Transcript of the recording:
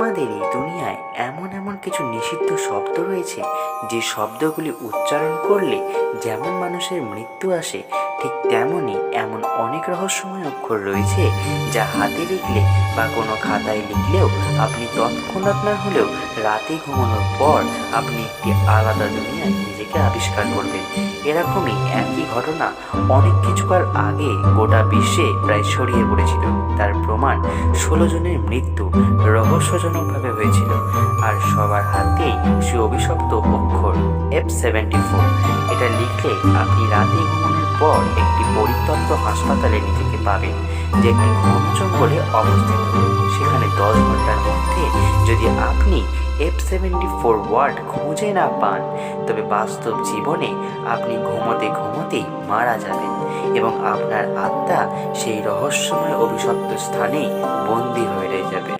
আমাদের এই দুনিয়ায় এমন এমন কিছু নিষিদ্ধ শব্দ রয়েছে যে শব্দগুলি উচ্চারণ করলে যেমন মানুষের মৃত্যু আসে, ঠিক তেমনই এমন অনেক রহস্যময় অক্ষর রয়েছে যা হাতে লিখলে বা কোনো খাতায় লিখলেও আপনি তৎক্ষণাৎ না হলেও রাতে ঘুমানোর পর আপনি একটি আলাদা দুনিয়ায় নিজেকে আবিষ্কার করবেন। এরকমই একই ঘটনা অনেক কিছুকাল আগে গোটা বিশ্বে প্রায় ছড়িয়ে পড়েছিল। তার প্রমাণ 16 জনের মৃত্যু রহস্যজনকভাবে হয়েছিল, আর সবার হাতেই সে অভিশপ্ত অক্ষর F74। এটা লিখলে আপনি রাতে ঘুমানোর পর একটি পরিত্যক্ত হাসপাতালে নিজেকে পাবেন, যে একটি ঘন জঙ্গলে অবস্থিত। সেখানে 10 ঘন্টার মধ্যে যদি আপনি F74 ওয়ার্ড খুঁজে না পান, তবে বাস্তব জীবনে আপনি ঘুমোতে ঘুমোতেই মারা যাবেন এবং আপনার আত্মা সেই রহস্যময় অভিশপ্ত স্থানেই বন্দী হয়ে রয়ে যাবে।